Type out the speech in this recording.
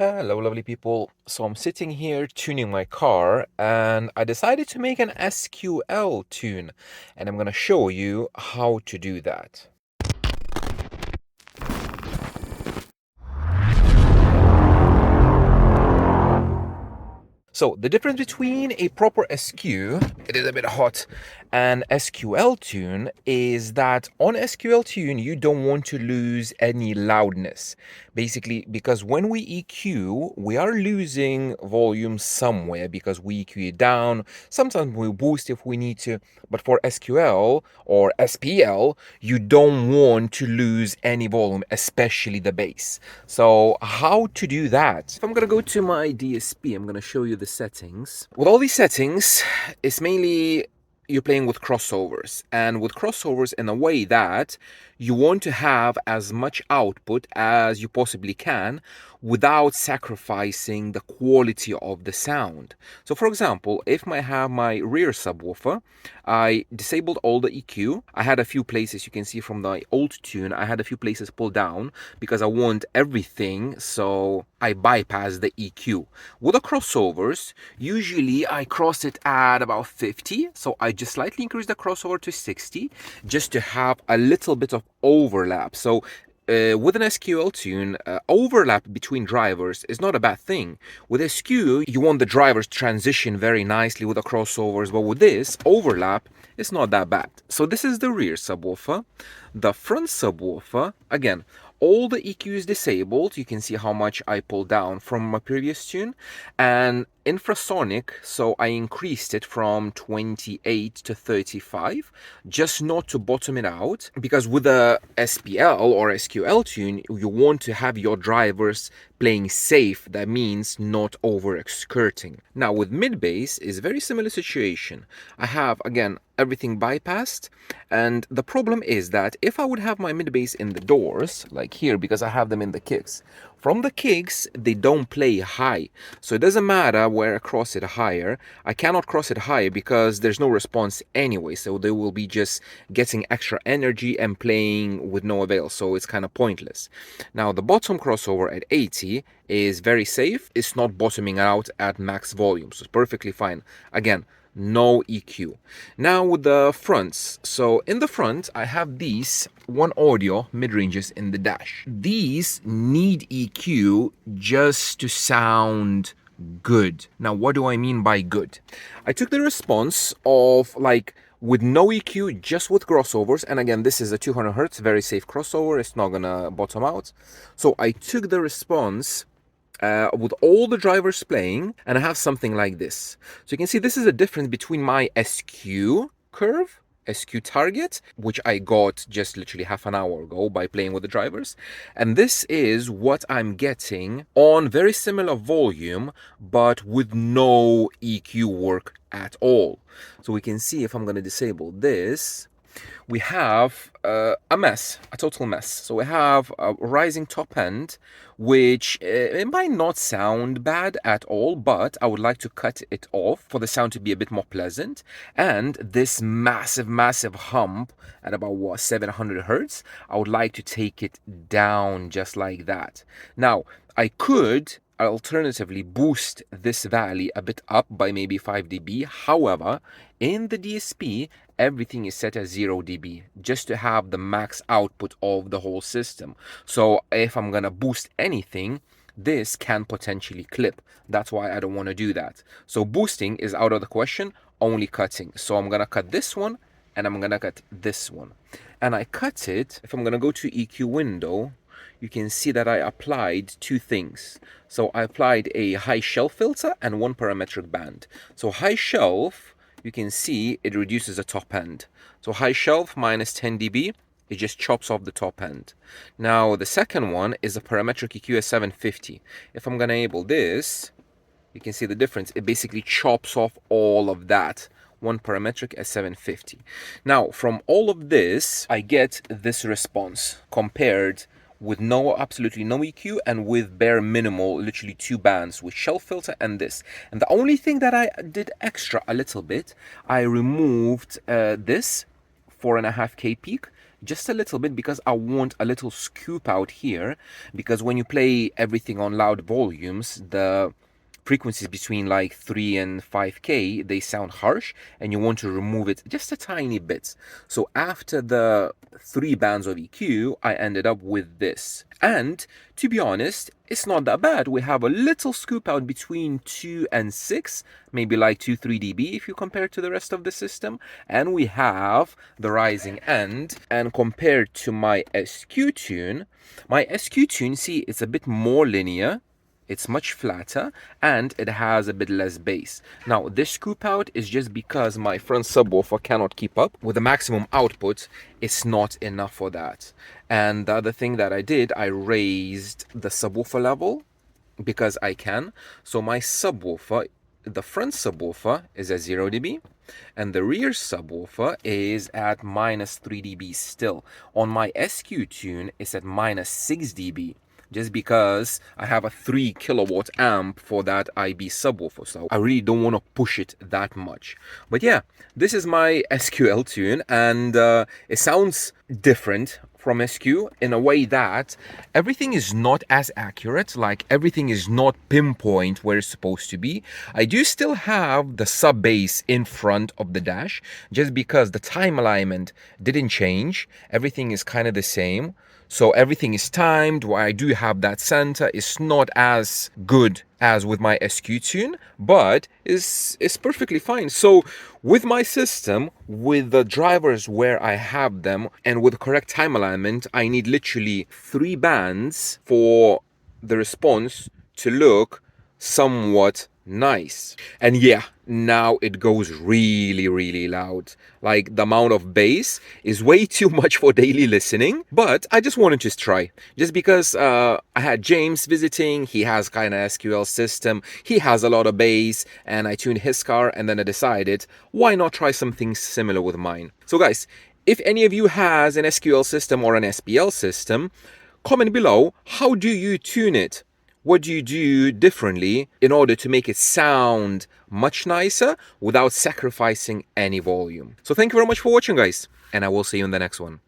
Hello, lovely people. So I'm sitting here tuning my car and I decided to make an SQL tune and I'm going to show you how to do that. So the difference between a proper SQ, it is a bit hot, and SQL tune is that on SQL tune, you don't want to lose any loudness. Basically, because when we EQ, we are losing volume somewhere because we EQ it down. Sometimes we boost if we need to, but for SQL or SPL, you don't want to lose any volume, especially the bass. So how to do that? If I'm gonna go to my DSP, I'm gonna show you the settings. With all these settings, it's mainly you're playing with crossovers, and with crossovers in a way that you want to have as much output as you possibly can without sacrificing the quality of the sound. So for example, if I have my rear subwoofer, I disabled all the EQ. I had a few places, you can see from the old tune, I had a few places pulled down because I want everything, so I bypass the EQ. With the crossovers, usually I cross it at about 50, so I just slightly increase the crossover to 60 just to have a little bit of overlap. So with an SQL tune, overlap between drivers is not a bad thing. With SQ, you want the drivers to transition very nicely with the crossovers, but with this, overlap is not that bad. So this is the rear subwoofer. The front subwoofer, again, all the EQ is disabled. You can see how much I pulled down from my previous tune. And infrasonic, so I increased it from 28 to 35, just not to bottom it out, because with a SPL or SQL tune, you want to have your drivers playing safe. That means not over excurting. Now with mid bass is very similar situation. I have again everything bypassed, and the problem is that if I would have my mid bass in the doors like here, because I have them in the kicks, from the kicks they don't play high, so it doesn't matter where I cross it higher. I cannot cross it higher because there's no response anyway, so they will be just getting extra energy and playing with no avail, so it's kind of pointless. Now the bottom crossover at 80 is very safe. It's not bottoming out at max volume, so it's perfectly fine. Again, no EQ. Now with the fronts, so in the front I have these one audio mid-ranges in the dash. These need EQ just to sound good. Now what do I mean by good? I took the response of like with no EQ, just with crossovers, and again this is a 200 hertz, very safe crossover, it's not gonna bottom out. So I took the response with all the drivers playing, and I have something like this. So you can see this is a difference between my SQ curve, SQ target, which I got just literally half an hour ago by playing with the drivers, and this is what I'm getting on very similar volume but with no EQ work at all. So we can see if I'm going to disable this, we have a mess, a total mess. So we have a rising top end, which it might not sound bad at all, but I would like to cut it off for the sound to be a bit more pleasant. And this massive hump at about what, 700 hertz, I would like to take it down just like that. Now, I could alternatively boost this valley a bit up by maybe 5 dB. However, in the DSP, everything is set as 0 dB just to have the max output of the whole system. So if I'm gonna boost anything, this can potentially clip. That's why I don't want to do that. So boosting is out of the question, only cutting. So I'm gonna cut this one and I'm gonna cut this one. And I cut it, if I'm gonna go to EQ window, you can see that I applied two things. So I applied a high shelf filter and one parametric band. So high shelf, you can see it reduces the top end. So high shelf minus 10 dB, it just chops off the top end. Now the second one is a parametric EQ at 750. If I'm gonna enable this, you can see the difference. It basically chops off all of that. One parametric at 750. Now from all of this, I get this response compared with absolutely no EQ and with bare minimal, literally two bands with shelf filter and this. And the only thing that I did extra a little bit, I removed this 4.5K peak just a little bit, because I want a little scoop out here, because when you play everything on loud volumes, the frequencies between like 3 and 5K, they sound harsh, and you want to remove it just a tiny bit. So after the 3 bands of EQ, I ended up with this. And to be honest, it's not that bad. We have a little scoop out between 2 and 6, maybe like 2, 3 dB if you compare to the rest of the system. And we have the rising end. And compared to my SQ tune, see, it's a bit more linear. It's much flatter, and it has a bit less bass. Now, this scoop out is just because my front subwoofer cannot keep up with the maximum output. It's not enough for that. And the other thing that I did, I raised the subwoofer level because I can. So my subwoofer, the front subwoofer is at 0 dB, and the rear subwoofer is at minus 3 dB still. On my SQ tune, it's at minus 6 dB. Just because I have a 3 kilowatt amp for that IB subwoofer, so I really don't want to push it that much. But yeah, this is my SQL tune, and it sounds different from SQ in a way that everything is not as accurate, like everything is not pinpoint where it's supposed to be. I do still have the sub bass in front of the dash, just because the time alignment didn't change. Everything is kind of the same. So everything is timed. Why I do have that center, it's not as good as with my SQ tune, but it's perfectly fine. So with my system, with the drivers where I have them, and with correct time alignment, I need literally 3 bands for the response to look somewhat nice. And yeah, now it goes really, really loud. Like, the amount of bass is way too much for daily listening, but I just wanted to try. Just because I had James visiting, he has kind of SQL system, he has a lot of bass, and I tuned his car, and then I decided, why not try something similar with mine? So guys, if any of you has an SQL system or an SPL system, comment below, how do you tune it? What do you do differently in order to make it sound much nicer without sacrificing any volume? So thank you very much for watching, guys, and I will see you in the next one.